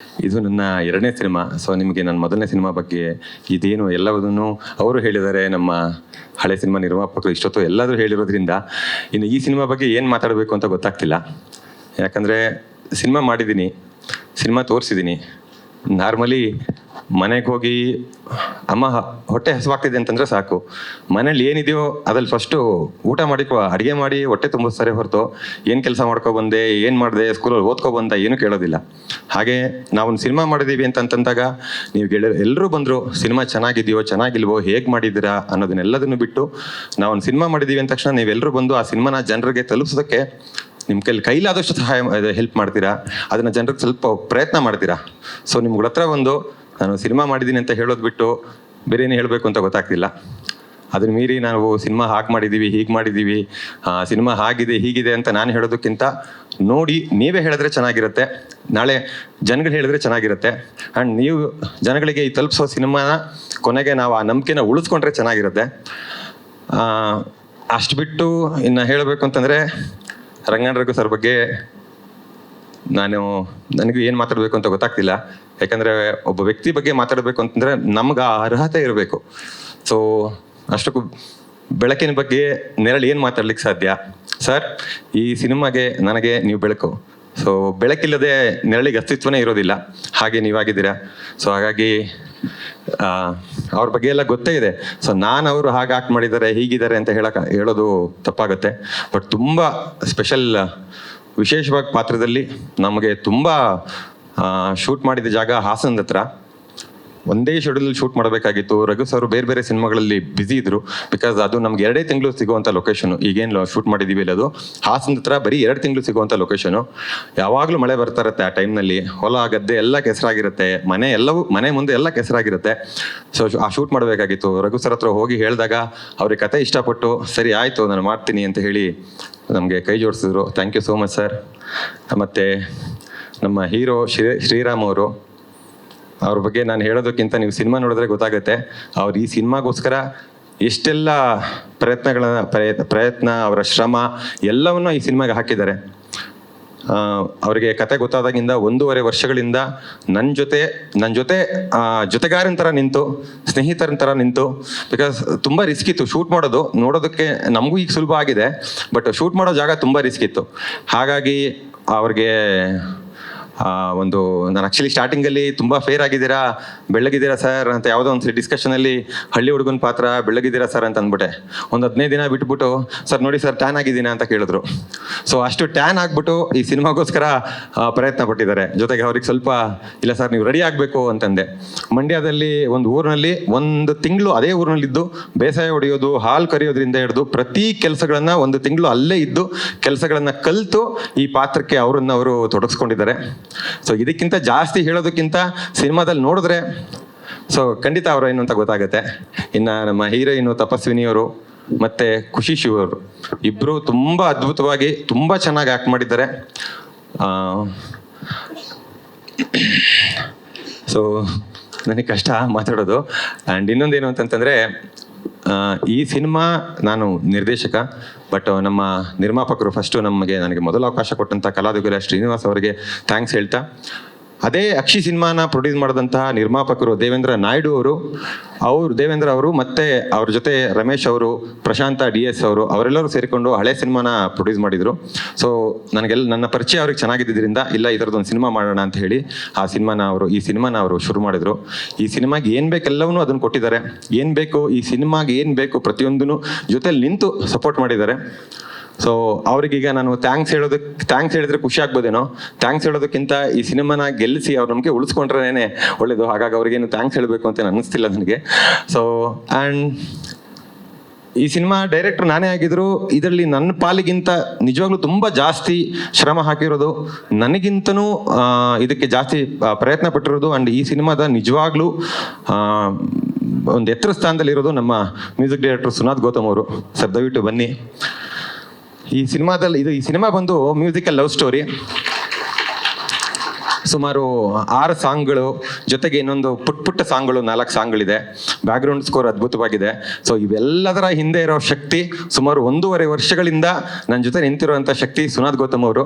ಇದು ನನ್ನ ಎರಡನೇ ಸಿನಿಮಾ. ಸೊ ನಿಮಗೆ ನನ್ನ ಮೊದಲನೇ ಸಿನಿಮಾ ಬಗ್ಗೆ ಇದೇನು ಎಲ್ಲವನ್ನೂ ಅವರು ಹೇಳಿದ್ದಾರೆ. ನಮ್ಮ ಹಳೆ ಸಿನಿಮಾ ನಿರ್ಮಾಪಕರು ಇಷ್ಟೊತ್ತು ಎಲ್ಲಾದರೂ ಹೇಳಿರೋದ್ರಿಂದ ಇನ್ನು ಈ ಸಿನಿಮಾ ಬಗ್ಗೆ ಏನು ಮಾತಾಡಬೇಕು ಅಂತ ಗೊತ್ತಾಗ್ತಿಲ್ಲ. ಯಾಕಂದರೆ ಸಿನಿಮಾ ಮಾಡಿದ್ದೀನಿ, ಸಿನಿಮಾ ತೋರಿಸಿದ್ದೀನಿ. ನಾರ್ಮಲಿ ಮನೆಗೆ ಹೋಗಿ ಅಮ್ಮ ಹೊಟ್ಟೆ ಹಸುವಾಗ್ತಿದೆ ಅಂತಂದರೆ ಸಾಕು, ಮನೇಲಿ ಏನಿದೆಯೋ ಅದ್ರಲ್ಲಿ ಫಸ್ಟು ಊಟ ಮಾಡಿ ಅಡುಗೆ ಮಾಡಿ ಹೊಟ್ಟೆ ತುಂಬಿಸ್ತಾರೆ ಹೊರತು ಏನು ಕೆಲಸ ಮಾಡ್ಕೊಬಂದೆ, ಏನು ಮಾಡಿದೆ, ಸ್ಕೂಲಲ್ಲಿ ಓದ್ಕೊಬಂದ ಏನೂ ಕೇಳೋದಿಲ್ಲ. ಹಾಗೆ ನಾವೊಂದು ಸಿನಿಮಾ ಮಾಡಿದ್ದೀವಿ ಅಂತಂದಾಗ ನೀವು ಎಲ್ಲರೂ ಬಂದರು ಸಿನಿಮಾ ಚೆನ್ನಾಗಿದೆಯೋ ಚೆನ್ನಾಗಿಲ್ವೋ ಹೇಗೆ ಮಾಡಿದ್ದೀರಾ ಅನ್ನೋದನ್ನೆಲ್ಲದನ್ನು ಬಿಟ್ಟು ನಾವೊಂದು ಸಿನಿಮಾ ಮಾಡಿದ್ದೀವಿ ಅಂದ ತಕ್ಷಣ ನೀವೆಲ್ಲರೂ ಬಂದು ಆ ಸಿನಿಮಾನ ಜನರಿಗೆ ತಲುಪಿಸೋದಕ್ಕೆ ನಿಮ್ಮ ಕೈಲಾದಷ್ಟು ಸಹಾಯ ಹೆಲ್ಪ್ ಮಾಡ್ತೀರಾ, ಅದನ್ನು ಜನರಿಗೆ ಸ್ವಲ್ಪ ಪ್ರಯತ್ನ ಮಾಡ್ತೀರಾ. ಸೊ ನಿಮ್ಗಳ ಹತ್ರ ಒಂದು ನಾನು ಸಿನಿಮಾ ಮಾಡಿದ್ದೀನಿ ಅಂತ ಹೇಳೋದು ಬಿಟ್ಟು ಬೇರೆ ಏನು ಹೇಳಬೇಕು ಅಂತ ಗೊತ್ತಾಗ್ತಿಲ್ಲ. ಅದನ್ನ ಮೀರಿ ನಾವು ಸಿನಿಮಾ ಹಾಗೆ ಮಾಡಿದ್ದೀವಿ, ಹೀಗೆ ಮಾಡಿದ್ದೀವಿ, ಸಿನಿಮಾ ಹಾಗಿದೆ ಹೀಗಿದೆ ಅಂತ ನಾನು ಹೇಳೋದಕ್ಕಿಂತ ನೋಡಿ ನೀವೇ ಹೇಳಿದ್ರೆ ಚೆನ್ನಾಗಿರುತ್ತೆ, ನಾಳೆ ಜನಗಳು ಹೇಳಿದ್ರೆ ಚೆನ್ನಾಗಿರುತ್ತೆ. ಆ್ಯಂಡ್ ನೀವು ಜನಗಳಿಗೆ ಈ ತಲುಪಿಸೋ ಸಿನಿಮಾನ ಕೊನೆಗೆ ನಾವು ಆ ನಂಬಿಕೆನ ಉಳಿಸ್ಕೊಂಡ್ರೆ ಚೆನ್ನಾಗಿರುತ್ತೆ. ಅಷ್ಟು ಬಿಟ್ಟು ಇನ್ನು ಹೇಳಬೇಕು ಅಂತಂದರೆ ರಂಗನಾಥ್ ರಘು ಸರ್ ಬಗ್ಗೆ ನನಗೂ ಏನು ಮಾತಾಡಬೇಕು ಅಂತ ಗೊತ್ತಾಗ್ತಿಲ್ಲ. ಯಾಕಂದರೆ ಒಬ್ಬ ವ್ಯಕ್ತಿ ಬಗ್ಗೆ ಮಾತಾಡಬೇಕು ಅಂತಂದರೆ ನಮ್ಗೆ ಆ ಅರ್ಹತೆ ಇರಬೇಕು. ಸೊ ಅಷ್ಟಕ್ಕೂ ಬೆಳಕಿನ ಬಗ್ಗೆ ನೆರಳು ಏನು ಮಾತಾಡ್ಲಿಕ್ಕೆ ಸಾಧ್ಯ ಸರ್? ಈ ಸಿನಿಮಾಗೆ ನನಗೆ ನೀವು ಬೆಳಕು. ಸೊ ಬೆಳಕಿಲ್ಲದೆ ನೆರಳಿಗೆ ಅಸ್ತಿತ್ವನೇ ಇರೋದಿಲ್ಲ, ಹಾಗೆ ನೀವಾಗಿದ್ದೀರಾ. ಸೊ ಹಾಗಾಗಿ ಅವ್ರ ಬಗ್ಗೆ ಎಲ್ಲ ಗೊತ್ತೇ ಇದೆ. ಸೊ ಅವರು ಹಾಗೆ ಆಕ್ಟ್ ಮಾಡಿದ್ದಾರೆ ಹೀಗಿದ್ದಾರೆ ಅಂತ ಹೇಳೋದು ತಪ್ಪಾಗುತ್ತೆ. ಬಟ್ ತುಂಬ ಸ್ಪೆಷಲ್ ವಿಶೇಷವಾಗಿ ಪಾತ್ರದಲ್ಲಿ ನಮಗೆ ತುಂಬ ಶೂಟ್ ಮಾಡಿದ ಜಾಗ ಹಾಸನದ ಹತ್ರ. ಒಂದೇ ಶೆಡ್ಯೂಲ್ ಶೂಟ್ ಮಾಡಬೇಕಾಗಿತ್ತು. ರಘು ಸರ್ ಬೇರೆ ಬೇರೆ ಸಿನಿಮಾಗಳಲ್ಲಿ ಬ್ಯುಸಿ ಇದ್ರು, ಬಿಕಾಸ್ ಅದು ನಮ್ಗೆ 2 ತಿಂಗಳು ಸಿಗುವಂಥ ಲೊಕೇಶನು. ಈಗೇನು ಶೂಟ್ ಮಾಡಿದ್ದೀವಿ ಇಲ್ಲ, ಅದು ಹಾಸನದ ಹತ್ರ ಬರೀ 2 ತಿಂಗಳು ಸಿಗುವಂಥ ಲೊಕೇಶನು. ಯಾವಾಗಲೂ ಮಳೆ ಬರ್ತಾ ಇರುತ್ತೆ ಆ ಟೈಮ್ನಲ್ಲಿ, ಹೊಲ ಗದ್ದೆ ಎಲ್ಲ ಕೆಸರಾಗಿರುತ್ತೆ, ಮನೆ ಮುಂದೆ ಎಲ್ಲ ಕೆಸರಾಗಿರುತ್ತೆ. ಸೊ ಆ ಶೂಟ್ ಮಾಡಬೇಕಾಗಿತ್ತು. ರಘು ಸರ್ ಹತ್ರ ಹೋಗಿ ಹೇಳಿದಾಗ ಅವ್ರಿಗೆ ಕತೆ ಇಷ್ಟಪಟ್ಟು ಸರಿ ಆಯಿತು ನಾನು ಮಾಡ್ತೀನಿ ಅಂತ ಹೇಳಿ ನಮಗೆ ಕೈ ಜೋಡಿಸಿದ್ರು. Thank you so much sir. ಮತ್ತು ನಮ್ಮ ಹೀರೋ ಶ್ರೀರಾಮ್ ಅವರು, ಅವ್ರ ಬಗ್ಗೆ ನಾನು ಹೇಳೋದಕ್ಕಿಂತ ನೀವು ಸಿನಿಮಾ ನೋಡಿದ್ರೆ ಗೊತ್ತಾಗುತ್ತೆ. ಅವ್ರು ಈ ಸಿನಿಮಾಗೋಸ್ಕರ ಎಷ್ಟೆಲ್ಲ ಪ್ರಯತ್ನ ಅವರ ಶ್ರಮ ಎಲ್ಲವನ್ನೂ ಈ ಸಿನಿಮಾಗೆ ಹಾಕಿದ್ದಾರೆ. ಅವರಿಗೆ ಕತೆ ಗೊತ್ತಾದಾಗಿಂದ 1.5 ವರ್ಷಗಳಿಂದ ನನ್ನ ಜೊತೆ ಜೊತೆಗಾರನ ಥರ ನಿಂತು, ಸ್ನೇಹಿತರ ಥರ ನಿಂತು, ಬಿಕಾಸ್ ತುಂಬ ರಿಸ್ಕ್ ಇತ್ತು ಶೂಟ್ ಮಾಡೋದು. ನೋಡೋದಕ್ಕೆ ನಮಗೂ ಈಗ ಸುಲಭ ಆಗಿದೆ, ಬಟ್ ಶೂಟ್ ಮಾಡೋ ಜಾಗ ತುಂಬ ರಿಸ್ಕ್ ಇತ್ತು. ಹಾಗಾಗಿ ಅವ್ರಿಗೆ ನಾನು ಆ್ಯಕ್ಚುಲಿ ಸ್ಟಾರ್ಟಿಂಗಲ್ಲಿ ತುಂಬ ಫೇರ್ ಆಗಿದ್ದೀರಾ, ಬೆಳ್ಳಗಿದ್ದೀರಾ ಸರ್ ಅಂತ ಯಾವುದೋ ಒಂದು ಡಿಸ್ಕಷನಲ್ಲಿ ಹಳ್ಳಿ ಹುಡುಗನ ಪಾತ್ರ ಬೆಳ್ಳಗಿದ್ದೀರಾ ಸರ್ ಅಂತ ಅಂದ್ಬಿಟ್ಟೆ. ಒಂದು 15 ದಿನ ಬಿಟ್ಬಿಟ್ಟು ಸರ್ ನೋಡಿ ಸರ್ ಟ್ಯಾನ್ ಆಗಿದ್ದೀನ ಅಂತ ಕೇಳಿದ್ರು. ಸೊ ಅಷ್ಟು ಟ್ಯಾನ್ ಆಗ್ಬಿಟ್ಟು ಈ ಸಿನಿಮಾಗೋಸ್ಕರ ಪ್ರಯತ್ನ ಪಟ್ಟಿದ್ದಾರೆ. ಜೊತೆಗೆ ಅವ್ರಿಗೆ ಸ್ವಲ್ಪ ಇಲ್ಲ ಸರ್ ನೀವು ರೆಡಿ ಆಗಬೇಕು ಅಂತಂದೆ. ಮಂಡ್ಯದಲ್ಲಿ ಒಂದು ಊರಿನಲ್ಲಿ 1 ತಿಂಗಳು ಅದೇ ಊರಿನಲ್ಲಿದ್ದು ಬೇಸಾಯ ಹೊಡೆಯೋದು, ಹಾಲು ಕರೆಯೋದ್ರಿಂದ ಹಿಡಿದು ಪ್ರತಿ ಕೆಲಸಗಳನ್ನು 1 ತಿಂಗಳು ಅಲ್ಲೇ ಇದ್ದು ಕೆಲಸಗಳನ್ನು ಕಲಿತು ಈ ಪಾತ್ರಕ್ಕೆ ಅವರು ತೊಡಗಿಸ್ಕೊಂಡಿದ್ದಾರೆ. ಸೊ ಇದಕ್ಕಿಂತ ಜಾಸ್ತಿ ಹೇಳೋದಕ್ಕಿಂತ ಸಿನಿಮಾದಲ್ಲಿ ನೋಡಿದ್ರೆ ಸೊ ಖಂಡಿತ ಅವರು ಏನು ಅಂತ ಗೊತ್ತಾಗುತ್ತೆ. ಇನ್ನು ನಮ್ಮ ಹೀರೋಯಿನು ತಪಸ್ವಿನಿಯವರು ಮತ್ತು ಖುಷಿ ಶಿವ ಅವರು ಇಬ್ಬರು ತುಂಬ ಅದ್ಭುತವಾಗಿ ತುಂಬ ಚೆನ್ನಾಗಿ ಆ್ಯಕ್ಟ್ ಮಾಡಿದ್ದಾರೆ. ಸೊ ನನಗೆ ಕಷ್ಟ ಮಾತಾಡೋದು. ಆ್ಯಂಡ್ ಇನ್ನೊಂದೇನು ಅಂತಂತಂದರೆ ಈ ಸಿನಿಮಾ ನಾನು ನಿರ್ದೇಶಕ, ಬಟ್ ನಮ್ಮ ನಿರ್ಮಾಪಕರು ಫಸ್ಟು ನನಗೆ ಮೊದಲ ಅವಕಾಶ ಕೊಟ್ಟಂಥ ಕಲಾವಿದ ಶ್ರೀನಿವಾಸ್ ಅವರಿಗೆ ಥ್ಯಾಂಕ್ಸ್ ಹೇಳ್ತಾ, ಅದೇ ಅಕ್ಷಿ ಸಿನಿಮಾನ ಪ್ರೊಡ್ಯೂಸ್ ಮಾಡಿದಂತಹ ನಿರ್ಮಾಪಕರು ದೇವೇಂದ್ರ ನಾಯ್ಡು ಅವರು ಮತ್ತು ಅವ್ರ ಜೊತೆ ರಮೇಶ್ ಅವರು, ಪ್ರಶಾಂತ DS ಅವರು, ಅವರೆಲ್ಲರೂ ಸೇರಿಕೊಂಡು ಹಳೆ ಸಿನಿಮಾನ ಪ್ರೊಡ್ಯೂಸ್ ಮಾಡಿದರು. ಸೊ ನನ್ನ ಪರಿಚಯ ಅವ್ರಿಗೆ ಚೆನ್ನಾಗಿದ್ದರಿಂದ ಇಲ್ಲ ಇದರದೊಂದು ಸಿನಿಮಾ ಮಾಡೋಣ ಅಂತ ಹೇಳಿ ಈ ಸಿನಿಮಾನ ಅವರು ಶುರು ಮಾಡಿದರು. ಈ ಸಿನಿಮಾಗೆ ಏನು ಬೇಕೆಲ್ಲವನ್ನೂ ಅದನ್ನು ಕೊಟ್ಟಿದ್ದಾರೆ. ಏನು ಬೇಕು ಈ ಸಿನಿಮಾಗೆ ಏನು ಬೇಕು ಪ್ರತಿಯೊಂದೂ ಜೊತೆಲಿ ನಿಂತು ಸಪೋರ್ಟ್ ಮಾಡಿದ್ದಾರೆ. ಸೊ ಅವ್ರಿಗೀಗ ನಾನು ಥ್ಯಾಂಕ್ಸ್ ಹೇಳಿದ್ರೆ ಖುಷಿ ಆಗ್ಬೋದೇನೋ. ಥ್ಯಾಂಕ್ಸ್ ಹೇಳೋದಕ್ಕಿಂತ ಈ ಸಿನಿಮಾನ ಗೆಲ್ಲಿಸಿ ಅವ್ರ ನಮಗೆ ಉಳಿಸ್ಕೊಂಡ್ರೇನೆ ಒಳ್ಳೇದು. ಹಾಗಾಗಿ ಅವ್ರಿಗೇನು ಥ್ಯಾಂಕ್ಸ್ ಹೇಳಬೇಕು ಅಂತ ಅನ್ನಿಸ್ತಿಲ್ಲ ನನಗೆ. ಸೊ ಆ್ಯಂಡ್ ಈ ಸಿನಿಮಾ ಡೈರೆಕ್ಟರ್ ನಾನೇ ಆಗಿದ್ರು, ಇದರಲ್ಲಿ ನನ್ನ ಪಾಲಿಗಿಂತ ನಿಜವಾಗ್ಲೂ ತುಂಬ ಜಾಸ್ತಿ ಶ್ರಮ ಹಾಕಿರೋದು, ನನಗಿಂತನೂ ಇದಕ್ಕೆ ಜಾಸ್ತಿ ಪ್ರಯತ್ನ ಪಟ್ಟಿರೋದು. ಆ್ಯಂಡ್ ಈ ಸಿನಿಮಾದ ನಿಜವಾಗ್ಲೂ ಒಂದು ಎತ್ತರ ಸ್ಥಾನದಲ್ಲಿರೋದು ನಮ್ಮ ಮ್ಯೂಸಿಕ್ ಡೈರೆಕ್ಟರ್ ಸುನಾದ್ ಗೌತಮ್ ಅವರು. ಸರ್ ದಯವಿಟ್ಟು ಬನ್ನಿ. ಈ ಸಿನಿಮಾ ಬಂದು ಮ್ಯೂಸಿಕಲ್ ಲವ್ ಸ್ಟೋರಿ. ಸುಮಾರು 6 ಸಾಂಗ್ಗಳು, ಜೊತೆಗೆ ಇನ್ನೊಂದು ಪುಟ್ಟ ಸಾಂಗ್ಗಳು 4 ಸಾಂಗ್ಗಳಿದೆ. ಬ್ಯಾಕ್ಗ್ರೌಂಡ್ ಸ್ಕೋರ್ ಅದ್ಭುತವಾಗಿದೆ. ಸೊ ಇವೆಲ್ಲದರ ಹಿಂದೆ ಇರೋ ಶಕ್ತಿ ಸುಮಾರು 1.5 ವರ್ಷಗಳಿಂದ ನನ್ನ ಜೊತೆ ನಿಂತಿರುವಂಥ ಶಕ್ತಿ ಸುನಾದ್ ಗೌತಮ್ ಅವರು.